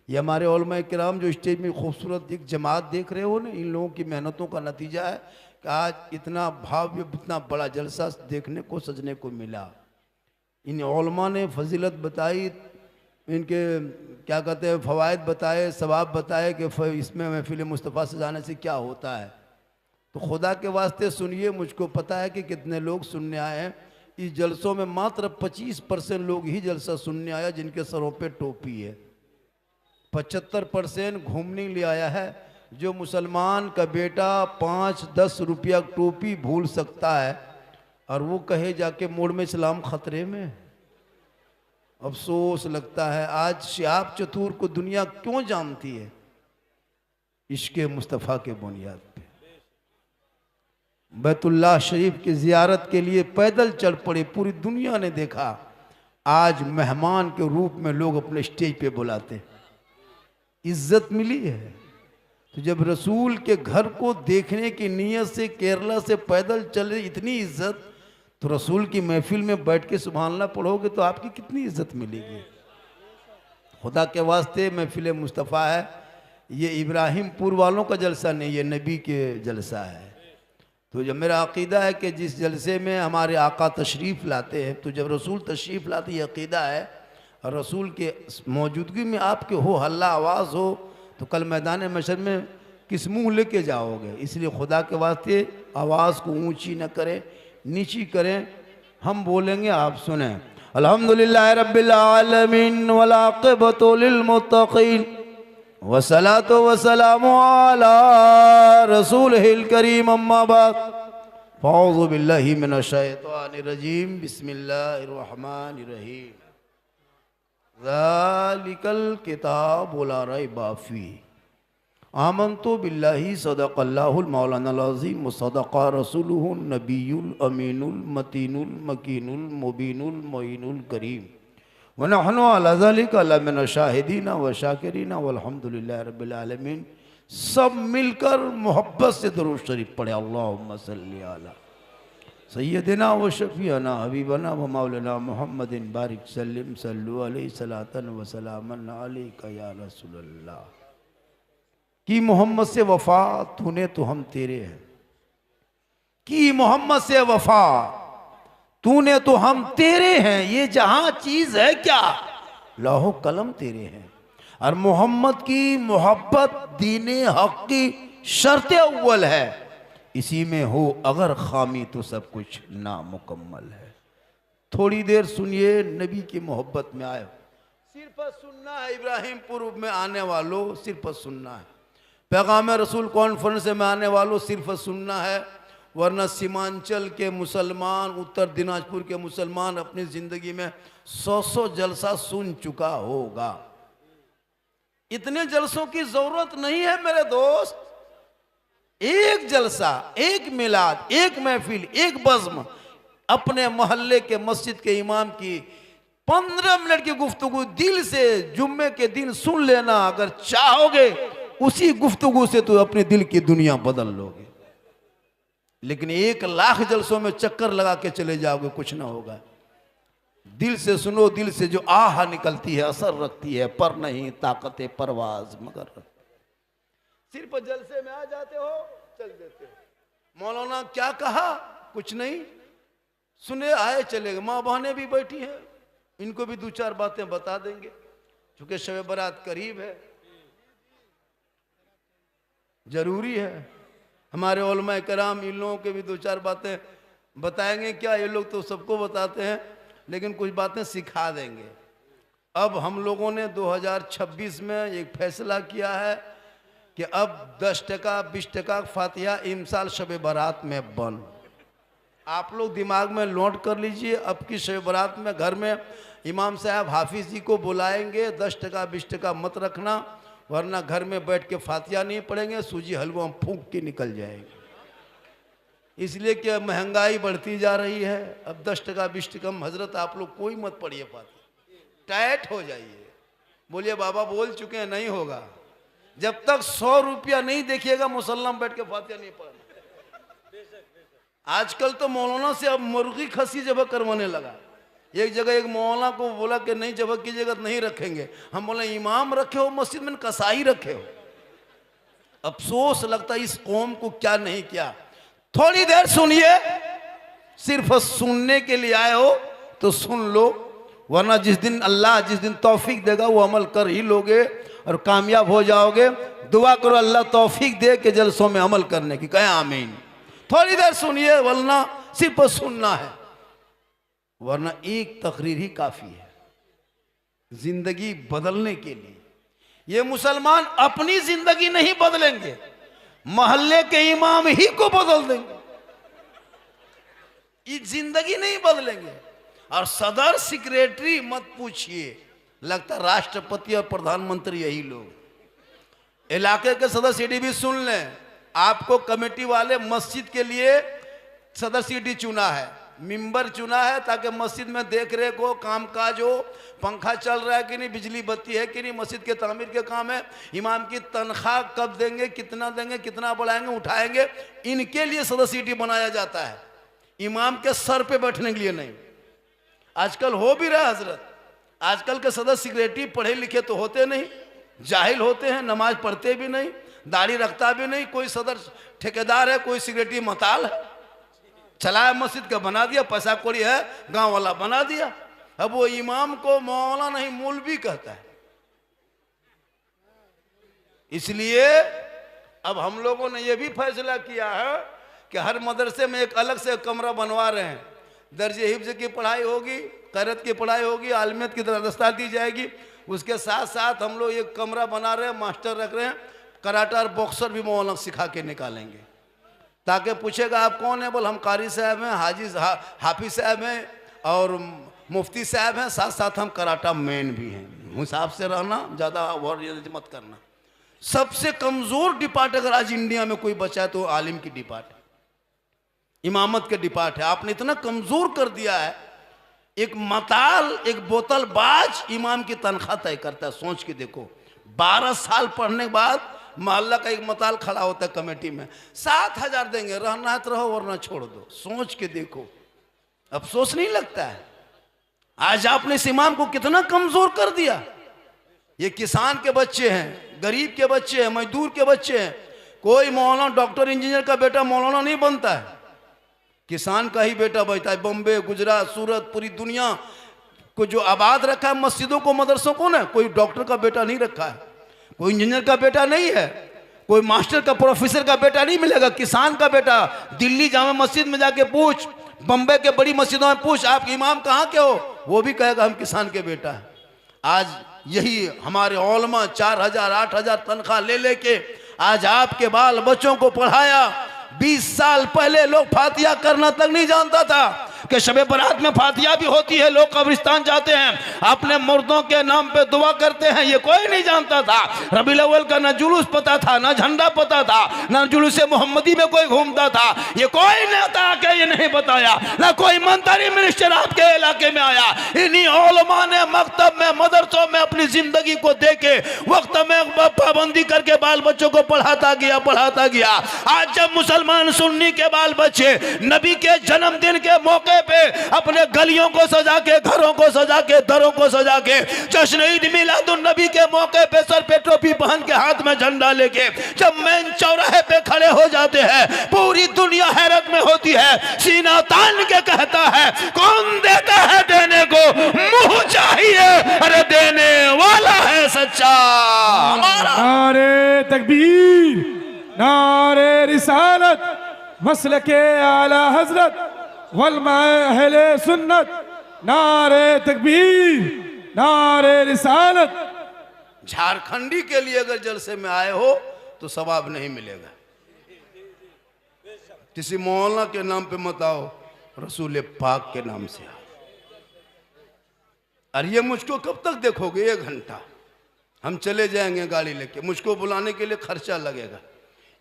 ये हमारे उलमा किराम जो स्टेज में खूबसूरत एक जमात देख रहे हो ना, इन लोगों की मेहनतों का नतीजा है कि आज इतना भव्य इतना बड़ा जलसा देखने को सजने को मिला। इन उलमा ने फजीलत बताई, इनके क्या कहते हैं फ़वाइद बताए, सवाब बताए कि इसमें महफिल मुस्तफ़ा से जाने से क्या होता है। तो खुदा के वास्ते सुनिए, मुझको पता है कि कितने लोग सुनने आए हैं। इस जलसों में मात्र 25% लोग ही जलसा सुनने आया जिनके सरों पे टोपी है। 75% घूमने ले आया है। जो मुसलमान का बेटा 5-10 रुपया टोपी भूल सकता है और वो कहे जाके मोड़ में इस्लाम खतरे में। अफसोस लगता है आज शिहाब चतुर को दुनिया क्यों जानती है? इश्क़ मुस्तफ़ा के बुनियाद पे बैतुल्लाह शरीफ की ज़ियारत के लिए पैदल चल पड़े। पूरी दुनिया ने देखा। आज मेहमान के रूप में लोग अपने स्टेज पे बुलाते, इज्जत मिली है। तो जब रसूल के घर को देखने की नीयत से केरला से पैदल चले, इतनी इज्जत, तो रसूल की महफिल में बैठ के सुभान अल्लाह पढ़ोगे तो आपकी कितनी इज्जत मिलेगी। खुदा के वास्ते महफिल मुस्तफ़ा है। ये इब्राहिमपुर वालों का जलसा नहीं, ये नबी के जलसा है। तो जब मेरा अक़ीदा है कि जिस जलसे में हमारे आका तशरीफ़ लाते हैं, तो जब रसूल तशरीफ़ लाते ये अक़ीदा है और रसूल के मौजूदगी में आपके हो हल्ला आवाज़ हो, तो कल मैदान मशर में किस मुँह लेके जाओगे। इसलिए खुदा के वास्ते आवाज़ को ऊंची न करें, नीची करें। हम बोलेंगे, आप सुने। अल्हम्दुलिल्लाह रब्बिल आलमीन वल आक़िबतु लिल मुत्तक़ीन वस्सलातु वस्सलामु अला रसूलिहिल करीम, अम्मा बाद, फ़अऊज़ु बिल्लाहि मिनश शैतानिर रजीम, बिस्मिल्लाहिर रहमानिर रहीम। ज़ालिकल किताबु ला रैबा फ़ीह आमन्तु बिल्लाहि सदक़ल्लाहुल मौलानाल अज़ीम व सदक़ा रसूलुहुन नबियुल अमीनुल मतीनुल मकीनुल मुबीनुल मुईनुल करीम व नहनु अला ज़ालिका लमिन शाहिदीन व शाकिरीन वल्हम्दुलिल्लाहि रब्बिल आलमीन। सब मिलकर मोहब्बत से दुरूद शरीफ पढ़े। अल्लाहुम्मा सल्लि अला सय्यदिना व शफ़ीअना हबीबना व मौलाना मुहम्मदिन बारिक सल्लिम सल्लु अलैहि सलातन व सलामन अलैका या रसूलल्लाह। कि मोहम्मद से वफा तूने तो हम तेरे हैं, कि मोहम्मद से वफा तूने तो हम तेरे हैं। ये जहां चीज है क्या, लौहो कलम तेरे हैं। और मोहम्मद की मोहब्बत दीने हक की शर्त अव्वल है। इसी में हो अगर खामी तो सब कुछ नामुकम्मल है। थोड़ी देर सुनिए, नबी की मोहब्बत में आए। सिर्फ सुनना है, इब्राहिमपुर में आने वालों सिर्फ सुनना है। पैगाम रसूल कॉन्फ्रेंस में आने वालों सिर्फ सुनना है, वरना सीमांचल के मुसलमान, उत्तर दिनाजपुर के मुसलमान अपनी ज़िंदगी में 100 जलसा सुन चुका होगा। इतने जलसों की ज़रूरत नहीं है मेरे दोस्त। एक जलसा, एक मिलाद, एक महफिल, एक बज़्म अपने मोहल्ले के मस्जिद के इमाम की 15 मिनट की गुफ्तगू दिल से जुम्मे के दिन सुन लेना। अगर चाहोगे उसी गुफ्तगू से तो अपने दिल की दुनिया बदल लोगे। लेकिन 1 लाख जलसों में चक्कर लगा के चले जाओगे, कुछ ना होगा। दिल से सुनो, दिल से जो आह निकलती है असर रखती है, पर नहीं ताकत परवाज मगर। सिर्फ जलसे में आ जाते हो, चल देते हो। मौलाना क्या कहा, कुछ नहीं सुने, आए चले गए। माँ बहनें भी बैठी हैं, इनको भी 2-4 बातें बता देंगे, क्योंकि शब बारात करीब है, जरूरी है। हमारे उलमा कराम इन लोगों के भी 2-4 बातें बताएंगे। क्या ये लोग तो सबको बताते हैं, लेकिन कुछ बातें सिखा देंगे। अब हम लोगों ने 2026 में एक फैसला किया है कि अब 10% 20% फातिहा इमसाल शब बारात में बंद। आप लोग दिमाग में नोट कर लीजिए, अब की शब बारात में घर में इमाम साहब हाफिज जी को बुलाएंगे, 10% 20% मत रखना, वरना घर में बैठ के फातिहा नहीं पढ़ेंगे, सूजी हलवा फूंक के निकल जाएंगे। इसलिए कि महंगाई बढ़ती जा रही है। अब 10% 20% हजरत आप लोग कोई मत पढ़िए फातिहा, टाइट हो जाइए। बोलिए बाबा बोल चुके हैं, नहीं होगा। जब तक 100 रुपया नहीं देखिएगा मुसल्ला में बैठ के फातिहा नहीं पढ़ना। आजकल तो मौलाना से अब मुर्गी खसी जब करवाने लगा। एक जगह एक मौलाना को बोला कि नहीं जब की जगह नहीं रखेंगे। हम बोले इमाम रखे हो मस्जिद में, कसाई रखे हो। अफसोस लगता है इस कौम को क्या नहीं किया। थोड़ी देर सुनिए, सिर्फ सुनने के लिए आए हो तो सुन लो, वरना जिस दिन अल्लाह जिस दिन तौफीक देगा वो अमल कर ही लोगे और कामयाब हो जाओगे। दुआ करो अल्लाह तौफीक दे के जलसों में अमल करने की, कहें आमीन। थोड़ी देर सुनिए, वरना सिर्फ सुनना है, वरना एक तकरीर ही काफी है जिंदगी बदलने के लिए। ये मुसलमान अपनी जिंदगी नहीं बदलेंगे, मोहल्ले के इमाम ही को बदल देंगे, ये जिंदगी नहीं बदलेंगे। और सदर सेक्रेटरी मत पूछिए, लगता राष्ट्रपति और प्रधानमंत्री यही लोग। इलाके के सदर सिटी भी सुन लें, आपको कमेटी वाले मस्जिद के लिए सदर सिटी चुना है, मिंबर चुना है ताकि मस्जिद में देख रेख हो, कामकाज हो, पंखा चल रहा है कि नहीं, बिजली बत्ती है कि नहीं, मस्जिद के तामीर के काम है, इमाम की तनख्वाह कब देंगे, कितना बढ़ाएंगे, उठाएंगे, इनके लिए सदर सिटी बनाया जाता है, इमाम के सर पे बैठने के लिए नहीं। आजकल हो भी रहा हजरत, आजकल के सदर सेक्रेटरी पढ़े लिखे तो होते नहीं, जाहिल होते हैं, नमाज पढ़ते भी नहीं, दाढ़ी रखता भी नहीं। कोई सदर ठेकेदार है, कोई सेक्रेटरी मताल है, चलाया मस्जिद का बना दिया, पैसा कौड़ी है गांव वाला बना दिया। अब वो इमाम को मौला नहीं मौलवी कहता है। इसलिए अब हम लोगों ने ये भी फैसला किया है कि हर मदरसे में एक अलग से कमरा बनवा रहे हैं, दर्जे हिफ्ज की पढ़ाई होगी, क़ैरत की पढ़ाई होगी, आलमियत की दस्तार दी जाएगी। उसके साथ साथ हम लोग एक कमरा बना रहे हैं, मास्टर रख रहे हैं, कराटा और बॉक्सर भी मौलाना सिखा के निकालेंगे, ताकि पूछेगा आप कौन है, बोल हम कारी साहब हैं, हाफिज साहब हैं और मुफ्ती साहब हैं, साथ साथ हम कराटा मैन भी हैं। हिसाब से रहना, ज़्यादा वर्ड मत करना। सबसे कमज़ोर डिपार्ट अगर आज इंडिया में कोई बचा है तो आलिम की डिपार्ट है, इमामत के डिपार्ट है। आपने इतना कमज़ोर कर दिया है, एक मताल, एक बोतलबाज इमाम की तनख्वाह तय करता है। सोच के देखो, 12 साल पढ़ने के बाद मोहल्ला का एक मताल खड़ा होता है कमेटी में, 7,000 देंगे, रहना है तो रहो वरना छोड़ दो। सोच के देखो, अफसोस नहीं लगता है? आज आपने इस इमाम को कितना कमजोर कर दिया। ये किसान के बच्चे हैं, गरीब के बच्चे हैं, मजदूर के बच्चे हैं। कोई मौलाना, डॉक्टर, इंजीनियर का बेटा मौलाना नहीं बनता है, किसान का ही बेटा बनता है। बम्बे, गुजरात, सूरत, पूरी दुनिया को जो आबाद रखा है मस्जिदों को, मदरसों को ना, कोई डॉक्टर का बेटा नहीं रखा है, कोई इंजीनियर का बेटा नहीं है, कोई मास्टर का, प्रोफेसर का बेटा नहीं मिलेगा, किसान का बेटा। दिल्ली जामे मस्जिद में जाके पूछ, बम्बे के बड़ी मस्जिदों में पूछ, आप इमाम कहाँ के हो, वो भी कहेगा हम किसान के बेटा हैं। आज यही हमारे उलमा 4,000 8,000 तनख्वाह ले लेके आज आपके बाल बच्चों को पढ़ाया। 20 साल पहले लोग फातिहा करना तक नहीं जानता था कि शबे बरात में फातिहा भी होती है। लोग कब्रिस्तान जाते हैं, अपने मुर्दों के नाम पे दुआ करते हैं, ये कोई नहीं जानता था। रबीउल अव्वल का ना जुलूस पता था, ना झंडा पता था, ना जुलूस मोहम्मदी में कोई घूमता था, ये कोई नेता आके ये नहीं बताया, ना कोई मंत्री मिनिस्टर आपके इलाके में आया। इन्हीं उलमा ने मकतब में, मदरसों में अपनी जिंदगी को देके वक्त में पाबंदी करके बाल बच्चों को पढ़ाता गया। आज जब मुसलमान सुन्नी के बाल बच्चे नबी के जन्मदिन के मौके पे अपने गलियों को सजा के, घरों को सजा के, दरों को सजा के, जश्न ईद मिलादुन नबी के मौके पे सर पे टोपी पहन के, हाथ में झंडा लेके जब मेन चौराहे पे खड़े हो जाते हैं, पूरी दुनिया हैरत में होती है। सीना तान के कहता है, कौन देता है देने को, मुंह चाहिए, अरे देने वाला है सच्चा हमारा। नारे तकबीर, नारे रिसालत, मसलके आला हजरत वल्मा अहले सुन्नत, नारे तकबीर, नारे रिसालत। झारखंडी के लिए अगर जलसे में आए हो तो सवाब नहीं मिलेगा। किसी मौलाना के नाम पे मत आओ, रसूल पाक के नाम से आओ। और ये मुझको कब तक देखोगे? 1 घंटा हम चले जाएंगे गाड़ी लेके, मुझको बुलाने के लिए खर्चा लगेगा।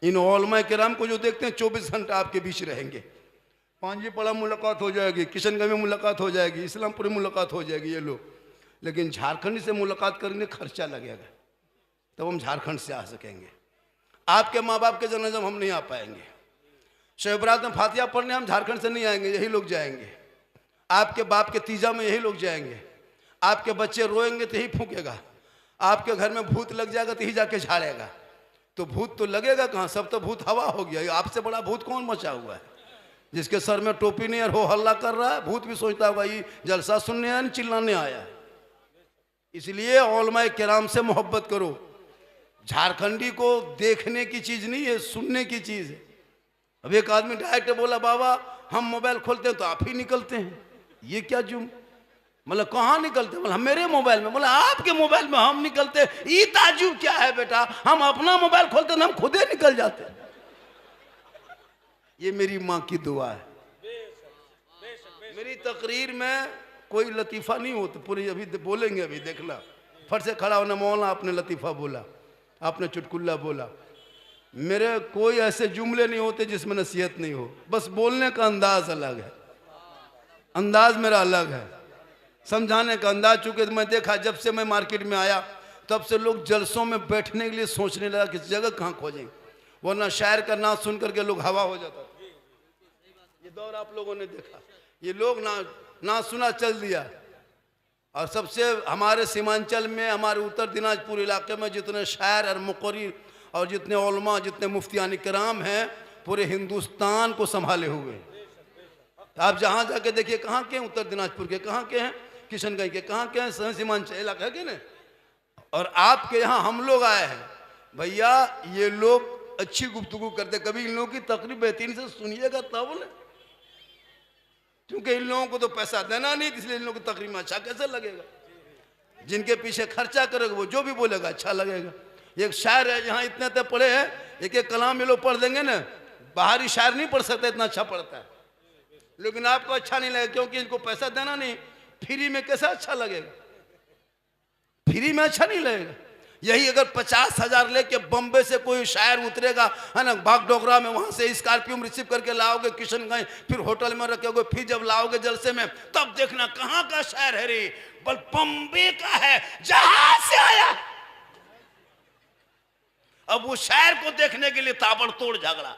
इन उलमा किराम को जो देखते हैं 24 घंटा आपके बीच रहेंगे। पांजीपड़ा मुलाकात हो जाएगी, किशनगंज में मुलाकात हो जाएगी, इस्लामपुर में मुलाकात हो जाएगी ये लोग, लेकिन झारखंड से मुलाकात करने खर्चा लगेगा, तब हम झारखंड से आ सकेंगे। आपके माँ बाप के जनाजा हम नहीं आ पाएंगे। शब बरात में फातिहा पढ़ने हम झारखंड से नहीं आएंगे, यही लोग जाएंगे। आपके बाप के तीजा में यही लोग जाएंगे, आपके बच्चे रोएंगे तो यही फूकेगा, आपके घर में भूत लग जाएगा तो यही जाके झाड़ेगा। तो भूत तो लगेगा कहाँ, सब तो भूत हवा हो गया। आपसे बड़ा भूत कौन मचा हुआ है? जिसके सर में टोपी नहीं और हो हल्ला कर रहा है, भूत भी सोचता होगा ये जलसा सुनने आया, चिल्लाने आया है। इसलिए उलमाए किराम से मोहब्बत करो। झारखंडी को देखने की चीज नहीं है, सुनने की चीज है। अब एक आदमी डायरेक्ट बोला, बाबा हम मोबाइल खोलते हैं तो आप ही निकलते हैं, ये क्या जुम? मतलब कहाँ निकलते? मतलब मेरे मोबाइल में, बोला आपके मोबाइल में हम निकलते, ये ताजुब क्या है बेटा? हम अपना मोबाइल खोलते हैं, हम खुद ही निकल जाते। ये मेरी माँ की दुआ है। मेरी तकरीर में कोई लतीफ़ा नहीं होता, पूरी अभी बोलेंगे, अभी देखना। फट से खड़ा होना, मौलाना आपने लतीफ़ा बोला, आपने चुटकुल्ला बोला। मेरे कोई ऐसे जुमले नहीं होते जिसमें नसीहत नहीं हो, बस बोलने का अंदाज अलग है, अंदाज मेरा अलग है, समझाने का अंदाज। चूंकि मैं देखा जब से मैं मार्केट में आया तब से लोग जलसों में बैठने के लिए सोचने लगा किस जगह कहाँ खोजेंगे, वरना शायर का नाम सुन करके लोग हवा हो जाता। ये दौर आप लोगों ने देखा, ये लोग ना सुना चल दिया। और सबसे हमारे सीमांचल में, हमारे उत्तर दिनाजपुर इलाके में जितने शायर और मुक़र्रिर और जितने उलमा, जितने मुफ्तियान किराम हैं, पूरे हिंदुस्तान को संभाले हुए। आप जहाँ जाके देखिए, कहाँ के हैं? उत्तर दिनाजपुर के कहाँ के हैं? किशनगंज के कहाँ के हैं? सीमांचल इलाका है कि नहीं? और आपके यहाँ हम लोग आए हैं भैया। ये लोग अच्छी गुफ्तगू करते, कभी इन लोगों की तकरीब बेहतरीन से सुनिएगा तब ना, क्योंकि इन लोगों को तो पैसा देना नहीं, इसलिए इन लोगों की तकरीब में अच्छा कैसे लगेगा? जिनके पीछे खर्चा करेगा वो जो भी बोलेगा अच्छा लगेगा। एक शायर है, यहाँ इतने तक पढ़े हैं, एक एक कलाम ये लोग पढ़ देंगे ना, बाहरी शायर नहीं पढ़ सकते, इतना अच्छा पढ़ता है। लेकिन आपको अच्छा नहीं लगेगा क्योंकि इनको पैसा देना नहीं। फ्री में कैसा अच्छा लगेगा? फ्री में अच्छा नहीं लगेगा। यही अगर 50,000 लेके बम्बे से कोई शायर उतरेगा, है ना, बागडोगरा में, वहां से स्कॉर्पियो में रिसीव करके लाओगे किशनगंज, फिर होटल में रखोगे, फिर जब लाओगे जलसे में, तब देखना कहाँ का शायर है रे, बल बम्बे का है, जहां से आया। अब वो शायर को देखने के लिए ताबड़तोड़ झगड़ा,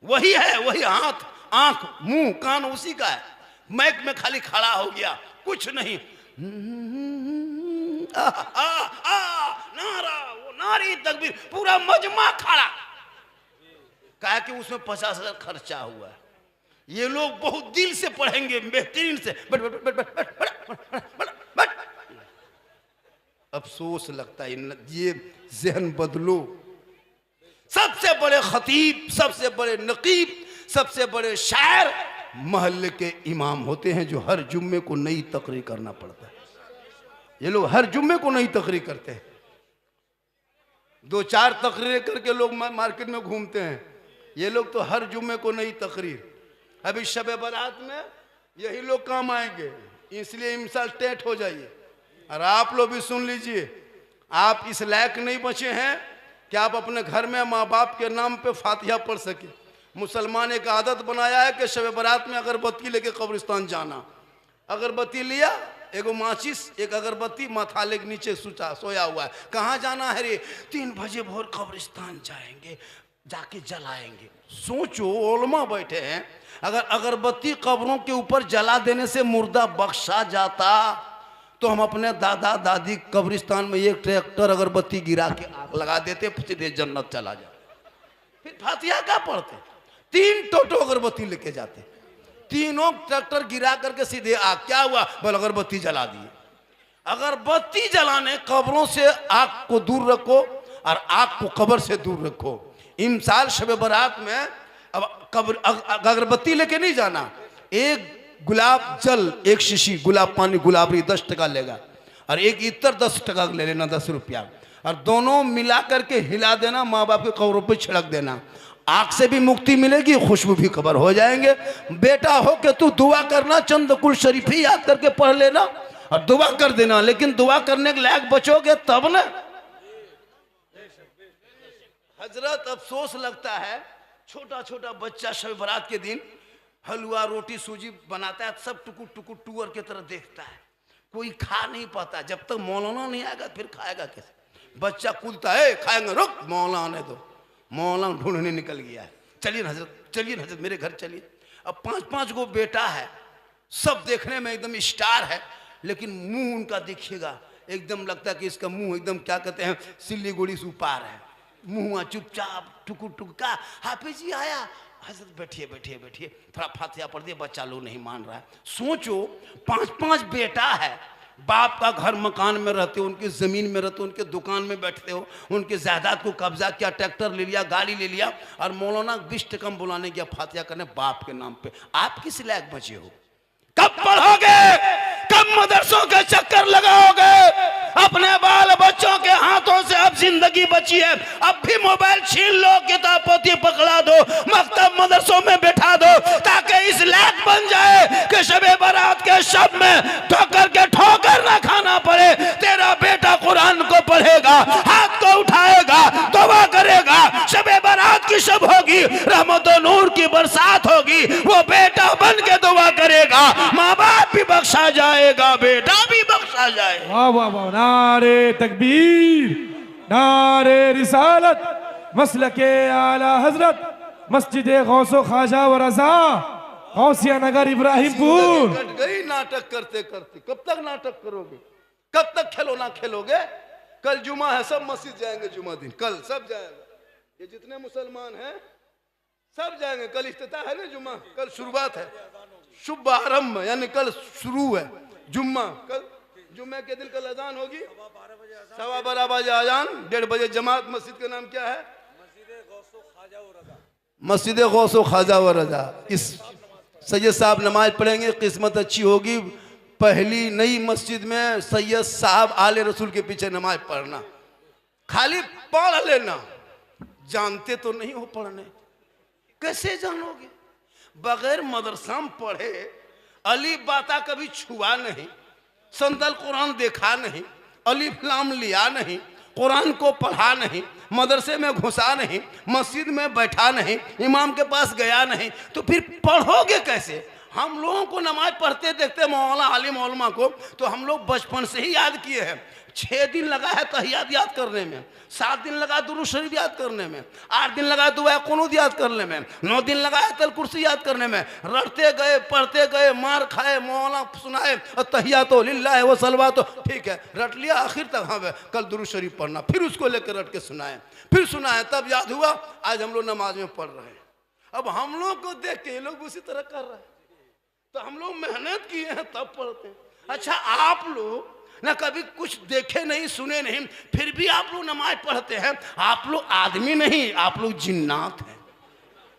वही है, वही हाथ आंख मुंह कान उसी का है, मैक में खाली खड़ा हो गया, कुछ नहीं। नारा, वो नारी तकबीर, पूरा मजमा खड़ा, कहा कि उसमें 50,000 खर्चा हुआ है। ये लोग बहुत दिल से पढ़ेंगे, बेहतरीन से। But but but but but but but. अफसोस लगता है, ये जहन बदलो। सबसे बड़े खतीब, सबसे बड़े नकीब, सबसे बड़े शायर महल्ले के इमाम होते हैं, जो हर जुम्मे को नई तकरीर करना पड़ता है। ये लोग हर जुम्मे को नई तकरीर करते हैं। 2-4 तकरीरें करके लोग मार्केट में घूमते हैं, ये लोग तो हर जुम्मे को नई तकरीर। अभी शब बारात में यही लोग काम आएंगे, इसलिए इमसाल टेट हो जाइए। और आप लोग भी सुन लीजिए, आप इस लायक नहीं बचे हैं कि आप अपने घर में माँ बाप के नाम पे फातिहा पढ़ सके। मुसलमान एक आदत बनाया है कि शब बारात में अगरबत्ती लेके कब्रिस्तान जाना। अगरबत्ती लिया, एगो माचिस, एक अगरबत्ती, माथाले के नीचे सोया हुआ है। कहाँ जाना है रे? 3 बजे भोर कब्रिस्तान जाएंगे, जाके जलाएंगे। सोचो, उलमा बैठे हैं, अगर अगरबत्ती कब्रों के ऊपर जला देने से मुर्दा बख्शा जाता तो हम अपने दादा दादी कब्रिस्तान में एक ट्रैक्टर अगरबत्ती गिरा के आग लगा देते, सीधे जन्नत चला जाए। फिर फातिहा क्या पढ़ते? 3 टोटो अगरबत्ती लेके जाते, तीनों ट्रैक्टर गिरा करके सीधे आग। क्या हुआ? बोल अगरबत्ती जला दिए। अगरबत्ती जलाने, कब्रों से आग को दूर रखो और आग को कब्र से दूर रखो। इमसाल शब बारात में अब कब्र अगरबत्ती लेके नहीं जाना। एक गुलाब जल, एक शीशी गुलाब पानी गुलाबरी 10 टका लेगा, और एक इत्र 10 टका ले लेना, 10 रुपया, और दोनों मिला करके हिला देना, माँ बाप के कब्रों पे छिड़क देना। आग से भी मुक्ति मिलेगी, खुशबू भी कबर हो जाएंगे। बेटा हो के तू दुआ करना, चंद कुल शरीफ ही याद करके पढ़ लेना और दुआ कर देना, लेकिन दुआ करने के लायक बचोगे तब ना। हजरत अफसोस लगता है, छोटा छोटा बच्चा शब बारात के दिन हलवा रोटी सूजी बनाता है, सब टुकुर टुकुर टूअर की तरह देखता है, कोई खा नहीं पाता। जब तक मौलाना नहीं आएगा फिर खाएगा कैसे? बच्चा कूदता है, खाएंगे, रुक मौलाना आने दो। मौलाना ढूंढने निकल गया है, चलिए ना हजरत, चलिए ना हजरत, मेरे घर चलिए। अब 5-5 गो बेटा है, सब देखने में एकदम स्टार है, लेकिन मुंह उनका देखिएगा एकदम लगता है कि इसका मुंह एकदम क्या कहते हैं सिल्लीगुड़ी से ऊपर है। मुंह चुपचाप टुकुर टुक का हाफिज जी आया, हजरत बैठिए बैठिए बैठिए, थोड़ा फातिहा पढ़ दिए, बच्चा लोग नहीं मान रहा है। सोचो 5-5 बेटा है, बाप का घर मकान में रहते हो, उनकी ज़मीन में रहते हो, उनके दुकान में बैठते हो, उनके जायदाद को कब्जा किया, ट्रैक्टर ले लिया, गाड़ी ले लिया, और मौलाना 20 टकम बुलाने गया फातिहा करने बाप के नाम पे। आप किस लायक बचे हो? कब पढ़ोगे? कब मदरसों के चक्कर लगाओगे? अपने बाल बच्चों के हाथों से अब जिंदगी बची है, अब भी मोबाइल छीन लो, किताब पोथी पकड़ा दो, मकतब मदरसों में बैठा दो, ताकि इस लायक बन जाए कि शबे बारात के शब में ठोकर के ठोकर ना खाना पड़े। तेरा बेटा कुरान को पढ़ेगा, हाथ को उठाएगा, दुआ करेगा, शबे बारात की शब होगी, रहमत और नूर की बरसात होगी, वो बेटा बन के दुआ करेगा, माँ बाप भी बख्शा जाएगा, बेटा भी बख्शा जाएगा। वाह वाह वाह, नारे तकबीर, नारे रिसालत, मसलके आला हजरत, मस्जिद गौसो ख्वाजा व रजा, गौसिया नगर इब्राहिमपुर। कट गई नाटक करते करते। कब तक नाटक करोगे? कब तक खिलौना खेलोगे? कल जुमा है, सब मस्जिद जाएंगे जुमा दिन, कल सब जाएगा, ये जितने मुसलमान हैं सब जाएंगे। कल इफ्तिताह है ना जुमा, कल शुरुआत है, शुभ आरंभ, यानी कल शुरू है जुम्मा। कल जुम्मे के दिन कल अजान होगी, 12:15 बजे अजान, 1:30 बजे जमात। मस्जिद का नाम क्या है? मस्जिद गौसो ख्वाजा व रजा। इस सैयद साहब नमाज पढ़ेंगे, किस्मत अच्छी होगी। पहली नई मस्जिद में सैयद साहब आले रसूल के पीछे नमाज पढ़ना, खाली पढ़ लेना, जानते तो नहीं हो पढ़ने, कैसे जानोगे? बगैर मदरसा में पढ़े, अली बाता कभी छुआ नहीं, संतल कुरान देखा नहीं, अलिफ लाम लिया नहीं, कुरान को पढ़ा नहीं, मदरसे में घुसा नहीं, मस्जिद में बैठा नहीं, इमाम के पास गया नहीं, तो फिर पढ़ोगे कैसे? हम लोगों को नमाज पढ़ते देखते मौलाना आलिम उलमा को, तो हम लोग बचपन से ही याद किए हैं। 6 दिन लगा है तहियात याद करने में, 7 दिन लगा दुरूद शरीफ याद करने में, 8 दिन लगा दुआ कुनूत याद करने में, 9 दिन लगा आयतुल कुर्सी याद करने में। रटते गए, पढ़ते गए, मार खाए, मौलाना सुनाए, तहियातो लिल्लाह व सलवातो, ठीक है रट लिया आखिर तक। हाँ कल दुरूद शरीफ पढ़ना, फिर उसको लेकर रट के सुनाए, फिर सुनाए, तब याद हुआ। आज हम लोग नमाज में पढ़ रहे हैं। अब हम लोग को देख के ये लोग उसी तरह कर रहे हैं, तो हम लोग मेहनत किए हैं तब पढ़ते हैं। अच्छा आप लोग ना कभी कुछ देखे नहीं सुने नहीं, फिर भी आप लोग नमाज पढ़ते हैं। आप लोग आदमी नहीं, आप लोग जिन्नात हैं।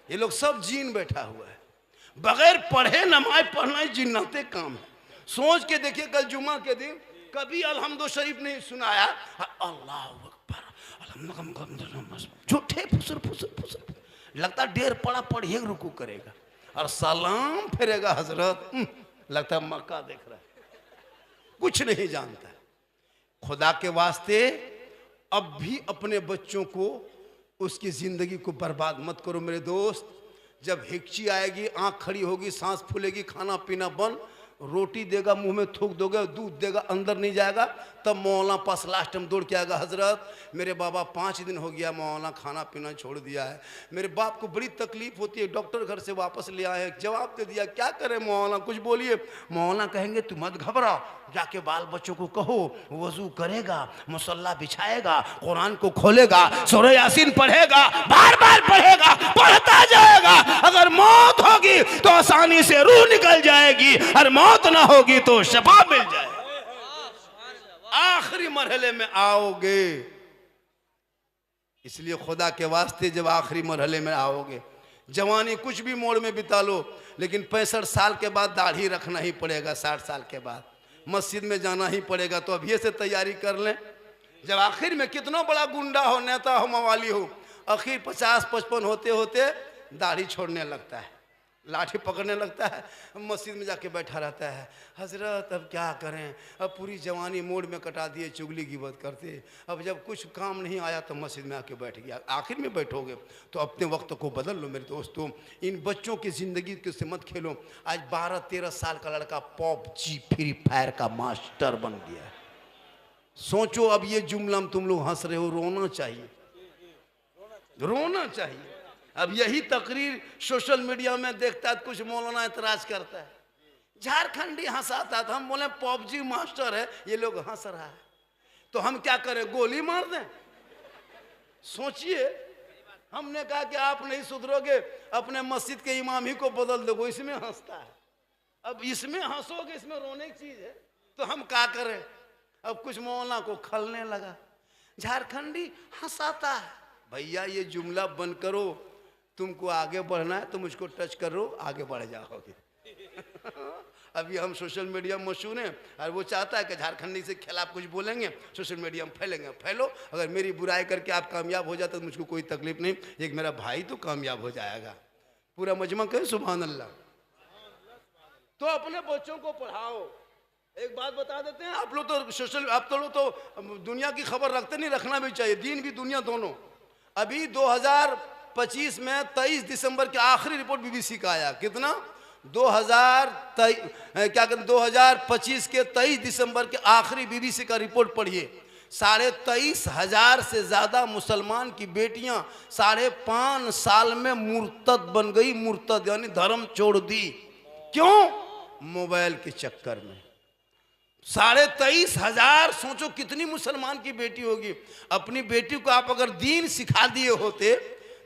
ये लोग सब जीन बैठा हुआ है, बगैर पढ़े नमाज पढ़ना जिन्नाते काम है। सोच के देखिए, कल जुमा के दिन कभी अलहम्दो शरीफ नहीं सुनाया, अल्लाह अकबर, झूठे फुसर फुसर फुसर, लगता ढेर पड़ा पढ़िए रुकू करेगा और सलाम फेरेगा हजरत, लगता है मक्का देख रहा है, कुछ नहीं जानता। खुदा के वास्ते अब भी अपने बच्चों को, उसकी जिंदगी को बर्बाद मत करो मेरे दोस्त। जब हिक्ची आएगी, आंख खड़ी होगी, सांस फूलेगी, खाना पीना बंद, रोटी देगा मुंह में थूक दोगे, दूध देगा अंदर नहीं जाएगा, तब मौलाना पास लास्ट में दौड़ के आएगा, हजरत मेरे बाबा 5 दिन हो गया मौलाना खाना पीना छोड़ दिया है, मेरे बाप को बड़ी तकलीफ होती है, डॉक्टर घर से वापस ले आए, जवाब दे दिया, क्या करें मौलाना कुछ बोलिए। मौलाना कहेंगे तू मत घबराओ, जाके बाल बच्चों को कहो वजू करेगा, मुसल्ला बिछाएगा, कुरान को खोलेगा, सूरह यासीन पढ़ेगा, बार बार पढ़ेगा, पढ़ता जाएगा। अगर मौत होगी तो आसानी से रूह निकल जाएगी, और मौत ना होगी तो शफा मिल जाएगी। आखिरी मरहले में आओगे, इसलिए खुदा के वास्ते जब आखिरी मरहले में आओगे, जवानी कुछ भी मोड़ में बिता लो, लेकिन 65 साल के बाद दाढ़ी रखना ही पड़ेगा, 60 साल के बाद मस्जिद में जाना ही पड़ेगा। तो अभी से तैयारी कर लें। जब आखिर में कितना बड़ा गुंडा हो, नेता हो, मवाली हो, आखिर 50-55 होते होते दाढ़ी छोड़ने लगता है, लाठी पकड़ने लगता है, मस्जिद में जाके बैठा रहता है, हजरत अब क्या करें, अब पूरी जवानी मोड़ में कटा दिए, चुगली गिबत करते, अब जब कुछ काम नहीं आया तो मस्जिद में आके बैठ गया। आखिर में बैठोगे तो अपने वक्त को बदल लो मेरे दोस्तों। इन बच्चों की ज़िंदगी से मत खेलो। आज 12-13 साल का लड़का PUBG फ्री फायर का मास्टर बन गया है। सोचो, अब ये जुमला में तुम लोग हंस रहे हो, रोना चाहिए, रोना चाहिए। अब यही तकरीर सोशल मीडिया में देखता है, कुछ मौलाना एतराज करता है, झारखंडी हंसाता था, हम बोले पबजी मास्टर है, ये लोग हंस रहा है, तो हम क्या करें, गोली मार दें? सोचिए। हमने कहा कि आप नहीं सुधरोगे, अपने मस्जिद के इमाम ही को बदल दो, इसमें हंसता है। अब इसमें हंसोगे, इसमें रोने की चीज है, तो हम क्या करें? अब कुछ मौलाना को खलने लगा, झारखंडी हंसाता है। भैया ये जुमला बंद करो, तुमको आगे बढ़ना है तो मुझको टच करो, आगे बढ़ जाओगे। अभी हम सोशल मीडिया में मशहूर हैं, और वो चाहता है कि झारखंडी से खिलाफ कुछ बोलेंगे, सोशल मीडिया में फैलेंगे। फैलो, अगर मेरी बुराई करके आप कामयाब हो जाते तो मुझको कोई तकलीफ नहीं, एक मेरा भाई तो कामयाब हो जाएगा। पूरा मजमा कहे सुभान अल्लाह। तो अपने बच्चों को पढ़ाओ। एक बात बता देते हैं, आप लोग तो सोशल, आप तो लोग तो दुनिया की खबर रखते नहीं, रखना भी चाहिए, दीन भी दुनिया दोनों। अभी 2025 में 23 दिसंबर की आखिरी रिपोर्ट बीबीसी का आया, कितना 2025 के 23 दिसंबर के आखिरी बीबीसी का रिपोर्ट पढ़िए। 23,500 से ज़्यादा मुसलमान की बेटियां 5.5 साल में मुर्तद बन गई। मुर्तद यानी धर्म छोड़ दी। क्यों? मोबाइल के चक्कर में। 23,500, सोचो कितनी मुसलमान की बेटी होगी। अपनी बेटी को आप अगर दीन सिखा दिए होते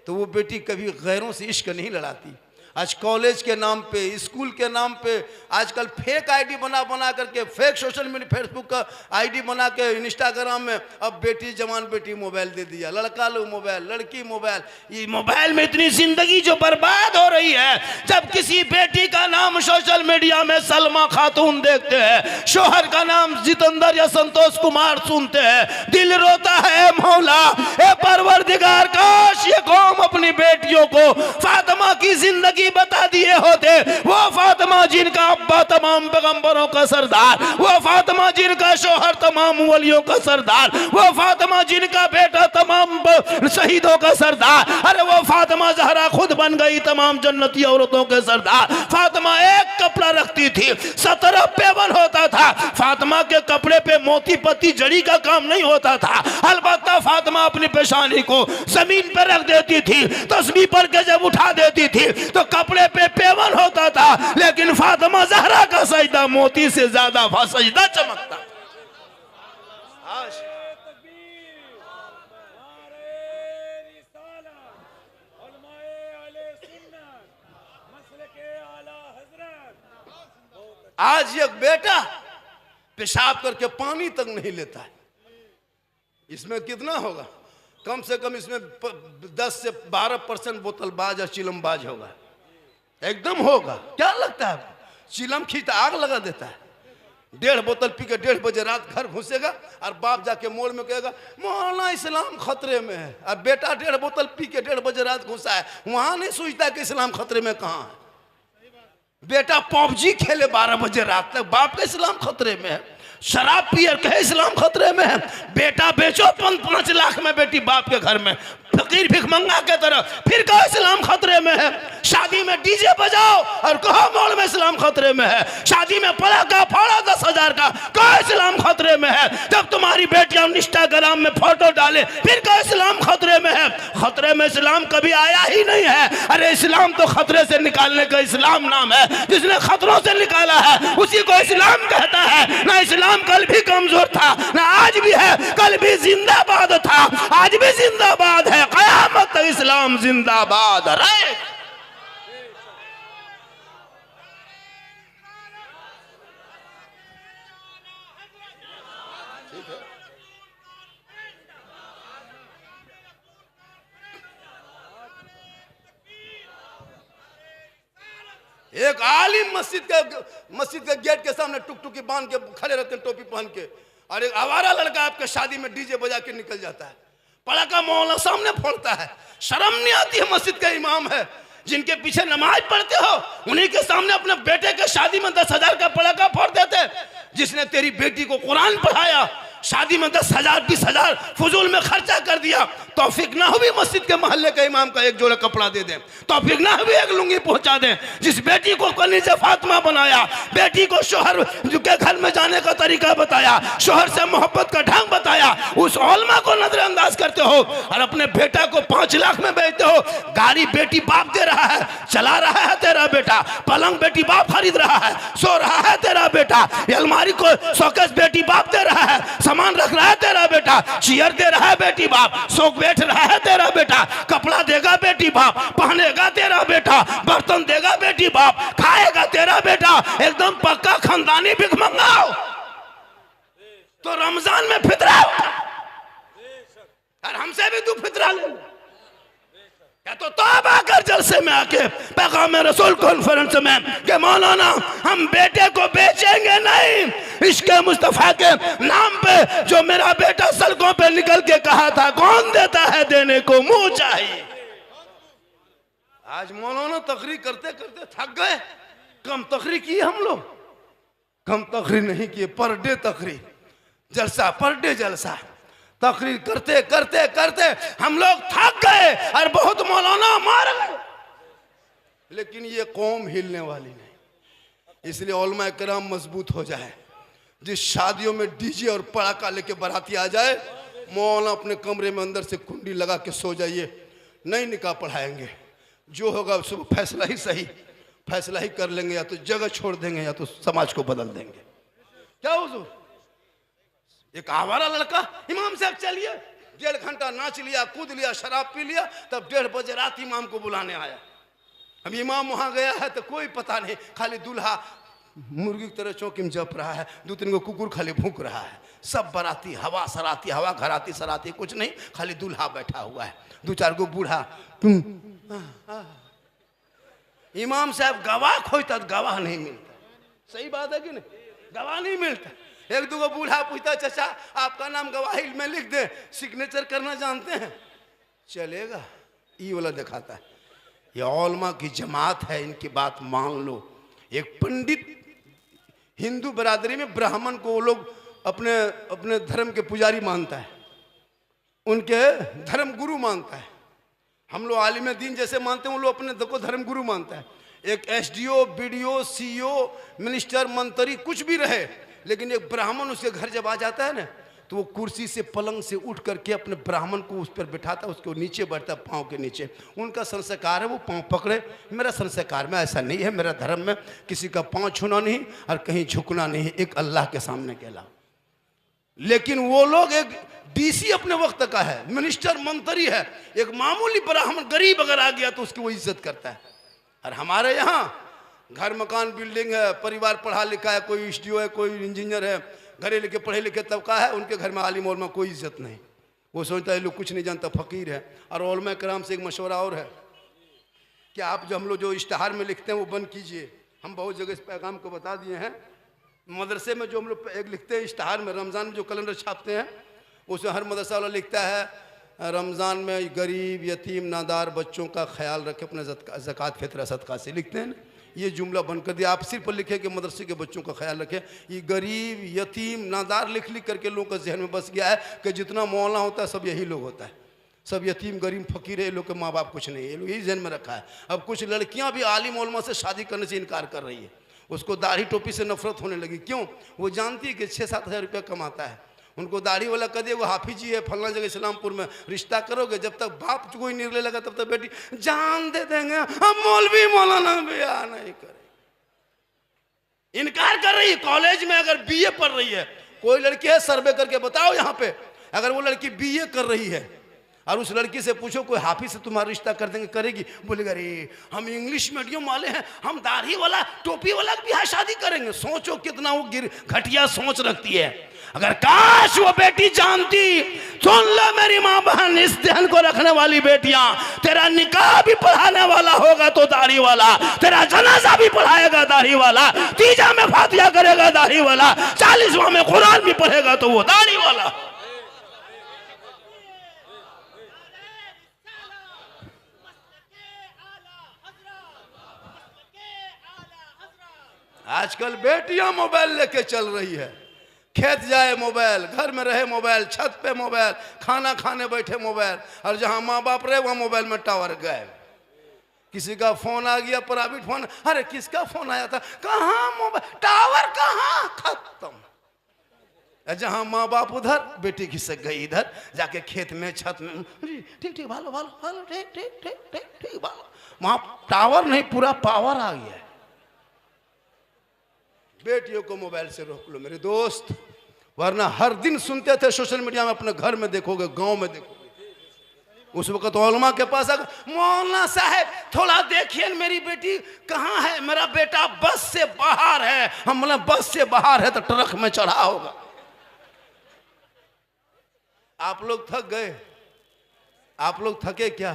तो वो बेटी कभी गैरों से इश्क नहीं लड़ाती। आज कॉलेज के नाम पे, स्कूल के नाम पे, आजकल फेक आईडी बना करके, फेक सोशल मीडिया फेसबुक का आईडी बना के इंस्टाग्राम में अब बेटी, जवान बेटी मोबाइल दे दिया, लड़का लो मोबाइल, लड़की मोबाइल। ये मोबाइल में इतनी जिंदगी जो बर्बाद हो रही है। जब किसी बेटी का नाम सोशल मीडिया में सलमा खातून देखते हैं, शोहर का नाम जितेंद्र या संतोष कुमार सुनते हैं, दिल रोता है मौला ए परवरदिगार, काश ये कौम अपनी बेटियों को फातिमा की जिंदगी बता दिए होते। वो फातिमा जिनका अब्बा तमाम पैगंबरों का सरदार, वो फातिमा जिनका शोहर तमाम वलियों का सरदार, वो फातिमा जिनका बेटा तमाम शहीदों का सरदार। अरे वो फातिमा जहरा खुद बन गई तमाम जन्नती औरतों के सरदार। फातिमा एक कपड़ा रखती थी, 17 पेवन होता था। फातिमा के कपड़े पे मोती पत्ती जड़ी का काम नहीं होता था। अलबत्ता फातिमा अपनी पेशानी को जमीन पर रख देती थी, तस्बीह पढ़ के जब उठा देती थी तो कपड़े पे पेवन होता था। लेकिन फातिमा जहरा का सजदा मोती से ज्यादा सजदा चमकता। आज एक बेटा पेशाब करके पानी तक नहीं लेता है। इसमें कितना होगा? कम से कम इसमें 10 से 12% बोतलबाज और चिलमबाज होगा। एकदम होगा। क्या लगता है? चिलम खींचता आग लगा देता है। 1.5 बोतल पी के 1.5 बजे रात घर घुसेगा और बाप जाके मोड़ में कहेगा मौलाना इस्लाम खतरे में है। अब बेटा 1.5 बोतल पी के 1.5 बजे रात घुसा है, वहां नहीं सोचता कि इस्लाम खतरे में कहाँ है। बेटा पबजी खेले 12 बजे रात तक, बाप का इस्लाम खतरे में है। शराब पियर कहे इस्लाम खतरे में है। बेटा बेचो 5 लाख में बेटी बाप के घर में, फकीर भिखमंगा के तरह, फिर कहो इस्लाम खतरे में है। शादी में डीजे बजाओ और कहो मॉल में इस्लाम खतरे में है। शादी में पटाखा फोड़ो 10,000 का, कहो इस्लाम खतरे में है। जब तुम्हारी बेटियां इंस्टाग्राम में फोटो डाले फिर कहो इस्लाम खतरे में है। खतरे में इस्लाम कभी आया ही नहीं है। अरे इस्लाम तो खतरे से निकालने का इस्लाम नाम है। जिसने खतरों से निकाला है उसी को इस्लाम कहता है। ना इस्लाम कल भी कमजोर था, ना आज भी है, कल भी जिंदाबाद था, आज भी जिंदाबाद है, कयामत तक इस्लाम जिंदाबाद रहे। एक आलिम मस्जिद के गेट के सामने टुकटुकी बांध के खड़े रहते हैं, टोपी पहन के, और एक आवारा लड़का आपके शादी में डीजे बजा के निकल जाता है, पटाखा मौलाना सामने फोड़ता है। शर्म नहीं आती है? मस्जिद का इमाम है, जिनके पीछे नमाज पढ़ते हो, उन्हीं के सामने अपने बेटे के शादी में 10,000 का पटाखा फोड़ देते। जिसने तेरी बेटी को कुरान पढ़ाया, शादी में 10,000 20,000 फजूल में खर्चा कर दिया, तौफीक ना हुई मस्जिद के मोहल्ले के इमाम का एक जोड़ा कपड़ा दे दें, तौफीक ना हुई एक लुंगी पहुंचा दें। जिस बेटी को कनीज़े फातिमा बनाया, बेटी को शोहर के घर में जाने का तरीका बताया, शोहर से मोहब्बत का ढंग बताया, उस औलमा को नजरअंदाज करते हो और अपने बेटा को 5 लाख में बेचते हो। गाड़ी बेटी बाप दे रहा है, चला रहा है तेरा बेटा, पलंग बेटी बाप खरीद रहा है, सो रहा है तेरा बेटा, अलमारी को शोकेस बेटी बाप दे रहा है, सामान रख रहा है तेरा बेटा, चेयर दे रहा है बेटी बाप, सो बैठ रहा है तेरा बेटा, कपड़ा देगा बेटी बाप, पहनेगा तेरा बेटा, बर्तन देगा बेटी बाप, खाएगा तेरा बेटा, एकदम पक्का खानदानी भिखमंगा हो। तो रमजान में फितरा और हमसे भी तू फितरा ले, या तो तौबा कर जलसे में आके पैगाम रसूल कॉन्फ्रेंस में कि मौलाना हम बेटे को बेचेंगे नहीं, इश्क़े मुस्तफ़ा के नाम पे जो मेरा बेटा सड़कों पे निकल के कहा था, कौन देता है देने को मुंह चाहिए। आज मौलाना तकरीर करते करते थक गए, कम तकरीर की हम लोग, कम तकरीर नहीं किए, पर डे तकरीर, जलसा पर डे जलसा, तकरीर करते करते करते हम लोग थक गए और बहुत मौलाना मार गए, लेकिन ये कौम हिलने वाली नहीं। इसलिए उलमा किराम मजबूत हो जाए। जिस शादियों में डीजे और पड़ाका लेके बाराती आ जाए, मौलाना अपने कमरे में अंदर से कुंडी लगा के सो जाइए, नहीं निकाह पढ़ाएंगे, जो होगा सुबह फैसला ही सही, फैसला ही कर लेंगे, या तो जगह छोड़ देंगे या तो समाज को बदल देंगे। क्या हुजूर, एक आवारा लड़का इमाम साहब चलिए, 1.5 घंटा नाच लिया, कूद लिया, शराब पी लिया, तब 1:30 बजे रात इमाम को बुलाने आया। अब इमाम वहां गया है तो कोई पता नहीं, खाली दूल्हा मुर्गी की तरह चौकी में जप रहा है, 2-3 गो कुकुर खाली भूख रहा है, सब बराती हवा सराती, हवा घराती सराती कुछ नहीं, खाली दूल्हा बैठा हुआ है, 2-4 गो बूढ़ा। इमाम साहब गवाह खोजता, गवाह नहीं मिलता। सही बात है कि नहीं, गवाह नहीं मिलता। 1-2 बूढ़ा पूछता, चाचा आपका नाम गवाही में लिख दे, सिग्नेचर करना जानते हैं, चलेगा, ये वाला दिखाता है। ये औलमा की जमात है, इनकी बात मान लो। एक पंडित हिंदू बरादरी में ब्राह्मण को वो लोग अपने अपने धर्म के पुजारी मानता है, उनके धर्म गुरु मानता है। हम लोग आलिम दीन जैसे मानते हैं, वो लोग अपने को धर्म गुरु मानता है। एक एसडीओ, बीडीओ, सीईओ, मिनिस्टर, मंत्री कुछ भी रहे, लेकिन एक ब्राह्मण उसके घर जब आ जाता है ना, तो वो कुर्सी से पलंग से उठ करके अपने ब्राह्मण को उस पर बिठाता है, उसको नीचे बैठता है, पाँव के नीचे। उनका संस्कार है वो पाँव पकड़े। मेरा संस्कार में ऐसा नहीं है, मेरा धर्म में किसी का पाँव छूना नहीं और कहीं झुकना नहीं, एक अल्लाह के सामने के अलावा। लेकिन वो लोग, एक डीसी अपने वक्त का है, मिनिस्टर मंत्री है, एक मामूली ब्राह्मण गरीब अगर आ गया तो उसकी वो इज्जत करता है। और हमारे यहाँ घर मकान बिल्डिंग है, परिवार पढ़ा लिखा है, कोई एसडीओ है, कोई इंजीनियर है, घरे लिखे पढ़े लिखे तबका है, उनके घर में आलिम उलमा कोई इज्जत नहीं। वो सोचता है लोग कुछ नहीं जानता, फकीर है। और उलमा कराम से एक मशवरा और है कि आप जो हम लोग जो इश्तहार में लिखते हैं वो बंद कीजिए। हम बहुत जगह इस पैगाम को बता दिए हैं। मदरसे में जो हम लोग एक लिखते हैं इश्तहार में, रमज़ान में जो कैलेंडर छापते हैं, उसमें हर मदरसा वाला लिखता है रमज़ान में गरीब यतीम नादार बच्चों का ख्याल रखे अपने ज़कात फित्र सदका से, लिखते हैं ना। ये जुमला बंद कर दिया, आप सिर्फ लिखे कि मदरसे के बच्चों का ख्याल रखें। ये गरीब यतीम नादार लिख लिख करके लोगों का जहन में बस गया है कि जितना मौलाना होता है सब यही लोग होता है, सब यतीम गरीब फकीर है, ये लोग के माँ बाप कुछ नहीं है, ये लोग यही जहन में रखा है। अब कुछ लड़कियां भी आलिम उलमा से शादी करने से इनकार कर रही है, उसको दाढ़ी टोपी से नफरत होने लगी। क्यों? वो जानती है कि 6-7 हज़ार रुपया कमाता है। उनको दाढ़ी वाला कह दिए वो हाफिज जी है फलना जगह इस्लामपुर में, रिश्ता करोगे, जब तक बाप कोई निर्णय लगा तब तक बेटी जान दे देंगे, हम मौलवी मौलाना ब्याह नहीं करें। इनकार कर रही है। कॉलेज में अगर बीए पढ़ रही है, कोई लड़की है, सर्वे करके बताओ यहाँ पे, अगर वो लड़की बीए कर रही है और उस लड़की से पूछो कोई हाफिज से तुम्हारा रिश्ता कर देंगे, करेगी? बोलेगा अरे हम इंग्लिश मीडियम वाले हैं, हम दाढ़ी वाला टोपी वाला भी शादी करेंगे। सोचो कितना वो घटिया सोच रखती है। अगर काश वो बेटी जानती, सुन लो मेरी माँ बहन, इस ध्यान को रखने वाली बेटियां, तेरा निकाह भी पढ़ाने वाला होगा तो दाढ़ी वाला, तेरा जनाजा भी पढ़ाएगा दाढ़ी वाला, तीजा में फातिहा करेगा दाढ़ी वाला, 40वां में कुरान भी पढ़ेगा तो वो दाढ़ी वाला। आजकल बेटियां मोबाइल लेके चल रही है, खेत जाए मोबाइल, घर में रहे मोबाइल, छत पे मोबाइल, खाना खाने बैठे मोबाइल, और जहां माँ बाप रहे वहां मोबाइल में टावर गायब। किसी का फोन आ गया, प्राइवेट फोन, अरे किसका फोन आया था, कहाँ मोबाइल, टावर कहाँ, खत्म। जहां माँ बाप उधर, बेटी खिसक गई इधर, जाके खेत में छत में, ठीक ठीक भालो भालो भालो, ठीक ठीक ठीक ठीक ठीक भालो, वहां टावर नहीं पूरा पावर आ गया है। बेटियों को मोबाइल से रोक लो मेरे दोस्त, वरना हर दिन सुनते थे सोशल मीडिया में, अपने घर में देखोगे, गांव में देखोगे, उस वक्त उलमा के पास आकर, मौलाना साहब थोड़ा देखिए मेरी बेटी कहाँ है, मेरा बेटा बस से बाहर है। हम बोले बस से बाहर है तो ट्रक में चढ़ा होगा। आप लोग थक गए? आप लोग थके क्या?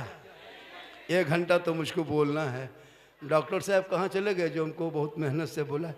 1 घंटा तो मुझको बोलना है। डॉक्टर साहब कहाँ चले गए जो हमको बहुत मेहनत से बोला?